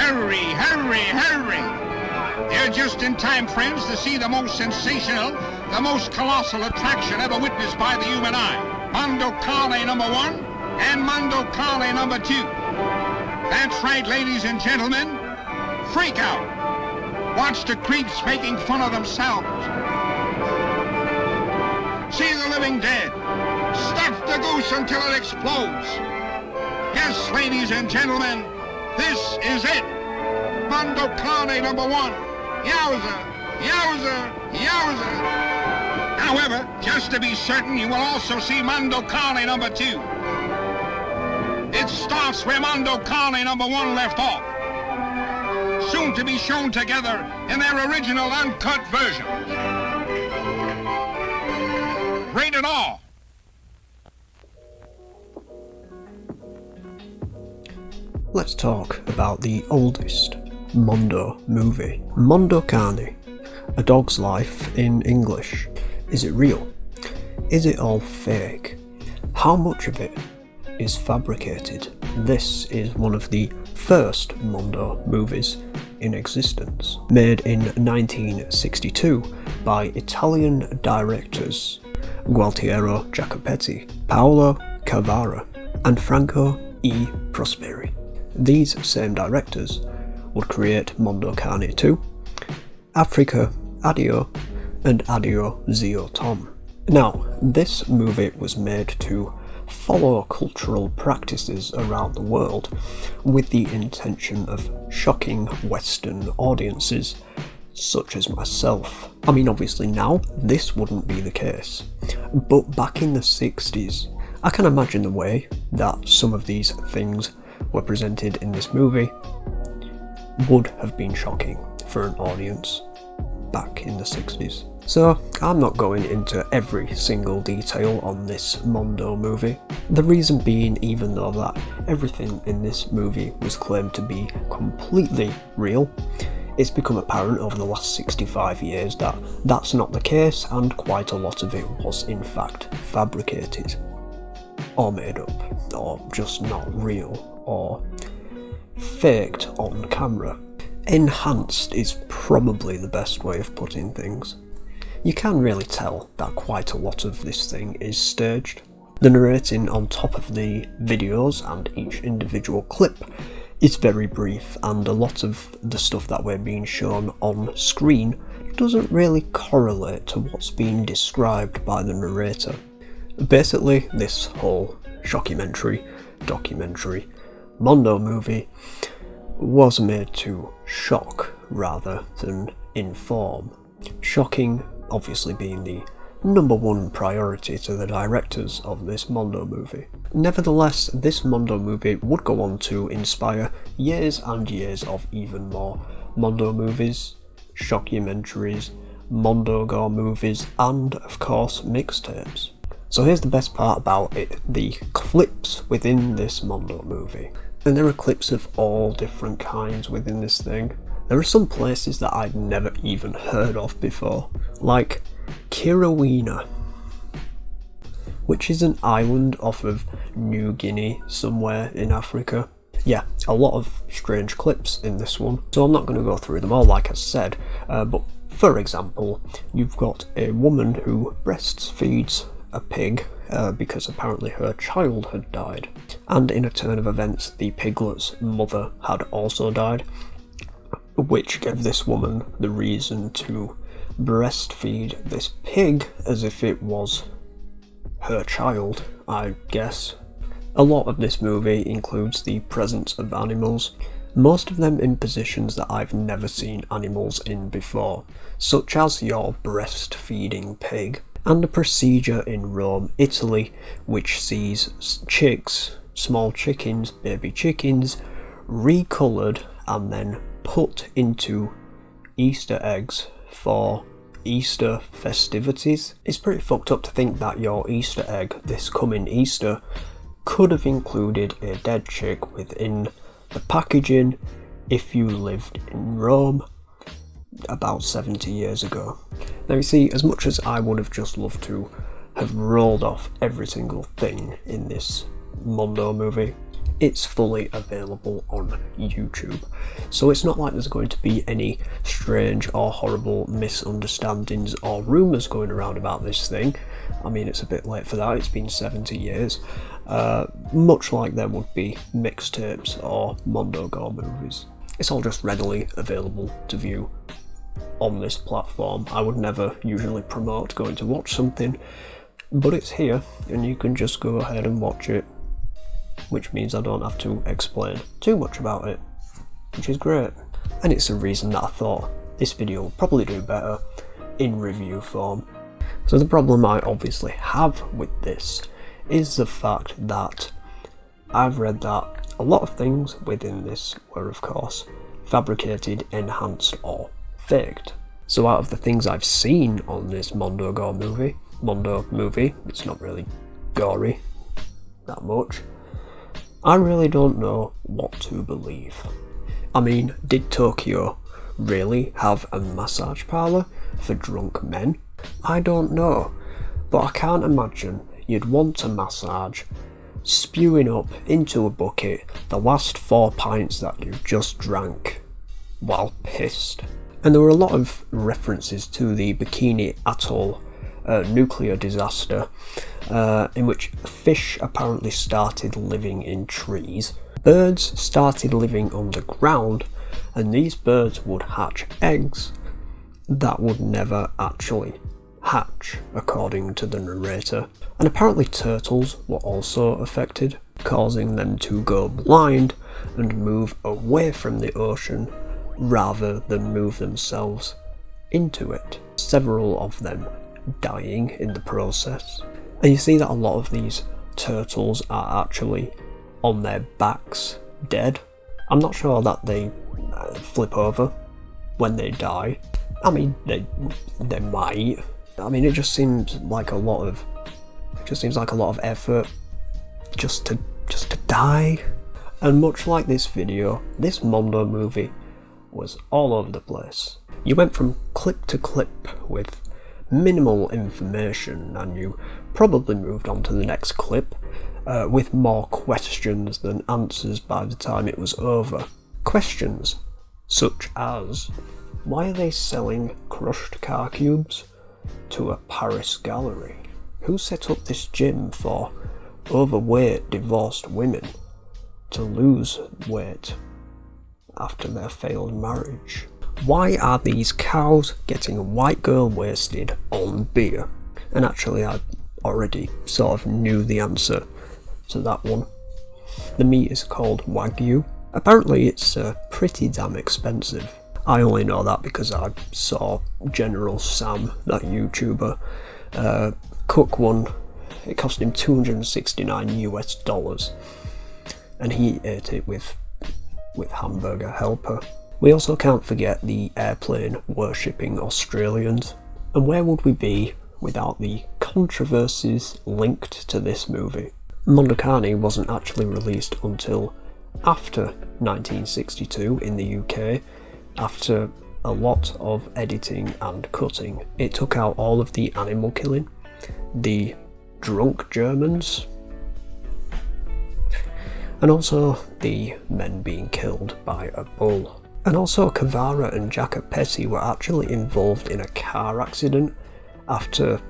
Hurry, hurry, hurry! You're just in time, friends, to see the most sensational, the most colossal attraction ever witnessed by the human eye. Mondo Cane number 1 and Mondo Cane number 2. That's right, ladies and gentlemen. Freak out. Watch the creeps making fun of themselves. See the living dead. Stuff the goose until it explodes. Yes, ladies and gentlemen, this is it. Mondo Cane number 1. Yowza, yowza, yowza. However, just to be certain, you will also see Mondo Cane number 2. It starts where Mondo Cane number 1 left off. Soon to be shown together in their original uncut version. Rated R. Let's talk about the oldest Mondo movie. Mondo Cane, A Dog's Life in English. Is it real? Is it all fake? How much of it is fabricated? This is one of the first Mondo movies in existence, made in 1962 by Italian directors Gualtiero Jacopetti, Paolo Cavara, and Franco E. Prosperi. These same directors would create Mondo Cane 2, Africa Addio, and Addio Zio Tom. Now, this movie was made to follow cultural practices around the world with the intention of shocking Western audiences such as myself. I mean, obviously now this wouldn't be the case, but back in the 60s, I can imagine the way that some of these things were presented in this movie would have been shocking for an audience back in the 60s. So I'm not going into every single detail on this Mondo movie. The reason being, even though that everything in this movie was claimed to be completely real, it's become apparent over the last 65 years that that's not the case, and quite a lot of it was in fact fabricated, or made up, or just not real, or faked on camera. Enhanced is probably the best way of putting things. You can really tell that quite a lot of this thing is staged. The narrating on top of the videos and each individual clip is very brief, and a lot of the stuff that we're being shown on screen doesn't really correlate to what's being described by the narrator. Basically, this whole documentary Mondo movie was made to shock rather than inform. Shocking obviously being the number one priority to the directors of this Mondo movie. Nevertheless, this Mondo movie would go on to inspire years and years of even more Mondo movies, shockumentaries, Mondo Gore movies, and of course mixtapes. So here's the best part about it, the clips within this Mondo movie. And there are clips of all different kinds within this thing. There are some places that I'd never even heard of before, like Kirawina, which is an island off of New Guinea somewhere in Africa. Yeah, a lot of strange clips in this one, so I'm not going to go through them all like I said, but for example, you've got a woman who breastfeeds a pig because apparently her child had died, and in a turn of events the piglet's mother had also died, which gave this woman the reason to breastfeed this pig as if it was her child, I guess. A lot of this movie includes the presence of animals, most of them in positions that I've never seen animals in before, such as your breastfeeding pig, and a procedure in Rome, Italy, which sees chicks, small chickens, baby chickens, recoloured and then put into Easter eggs for Easter festivities. It's pretty fucked up to think that your Easter egg this coming Easter could have included a dead chick within the packaging if you lived in Rome about 70 years ago. Now you see, as much as I would have just loved to have rolled off every single thing in this Mondo movie, it's fully available on YouTube. So it's not like there's going to be any strange or horrible misunderstandings or rumours going around about this thing. I mean, it's a bit late for that, it's been 70 years. Much like there would be mixtapes or Mondo Gore movies. It's all just readily available to view on this platform. I would never usually promote going to watch something, but it's here and you can just go ahead and watch it, which means I don't have to explain too much about it, which is great. And it's a reason that I thought this video would probably do better in review form. So the problem I obviously have with this is the fact that I've read that a lot of things within this were of course fabricated, enhanced or faked. So out of the things I've seen on this Mondo movie, it's not really gory that much, I really don't know what to believe. I mean, did Tokyo really have a massage parlour for drunk men? I don't know, but I can't imagine you'd want a massage spewing up into a bucket the last 4 pints that you've just drank while pissed. And there were a lot of references to the Bikini Atoll nuclear disaster, in which fish apparently started living in trees, birds started living underground, and these birds would hatch eggs that would never actually hatch, according to the narrator. And apparently turtles were also affected, causing them to go blind and move away from the ocean rather than move themselves into it, several of them dying in the process. And you see that a lot of these turtles are actually on their backs dead. I'm not sure that they flip over when they die. I mean, they might. I mean, it just seems like a lot of effort just to die. And much like this video, this Mondo movie was all over the place. You went from clip to clip with minimal information, and you probably moved on to the next clip with more questions than answers by the time it was over. Questions such as, why are they selling crushed car cubes to a Paris gallery? Who set up this gym for overweight divorced women to lose weight after their failed marriage? Why are these cows getting white girl wasted on beer? And actually I already sort of knew the answer to that one. The meat is called Wagyu. Apparently it's pretty damn expensive. I only know that because I saw General Sam, that YouTuber, cook one. It cost him $269 US, and he ate it with hamburger helper. We also can't forget the airplane worshipping Australians. And where would we be without the controversies linked to this movie? Mondo Cane wasn't actually released until after 1962 in the UK, after a lot of editing and cutting. It took out all of the animal killing, the drunk Germans, and also the men being killed by a bull. And also Kavara and Jacopetti were actually involved in a car accident after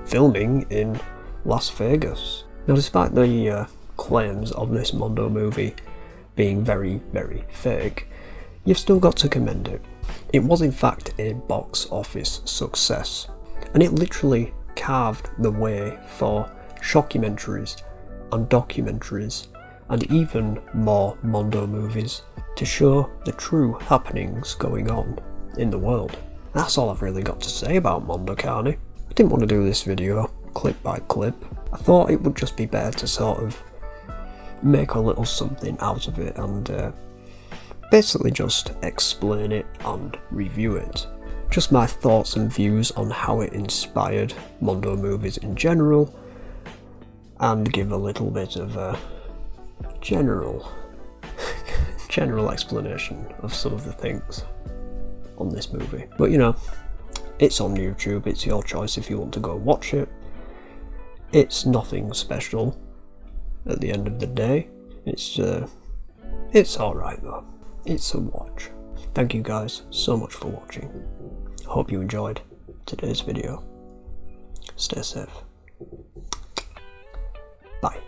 filming in Las Vegas. Now, despite the claims of this Mondo movie being very, very fake, you've still got to commend it. It was in fact a box office success, and it literally carved the way for shockumentaries and documentaries and even more Mondo movies to show the true happenings going on in the world. That's all I've really got to say about Mondo Cane. I didn't want to do this video clip by clip. I thought it would just be better to sort of make a little something out of it and basically just explain it and review it. Just my thoughts and views on how it inspired Mondo movies in general, and give a little bit of a general explanation of some of the things on this movie. But you know, it's on YouTube, it's your choice if you want to go watch it. It's nothing special. at the end of the day. It's alright though. It's a watch. Thank you guys so much for watching. Hope you enjoyed today's video. Stay safe. Bye.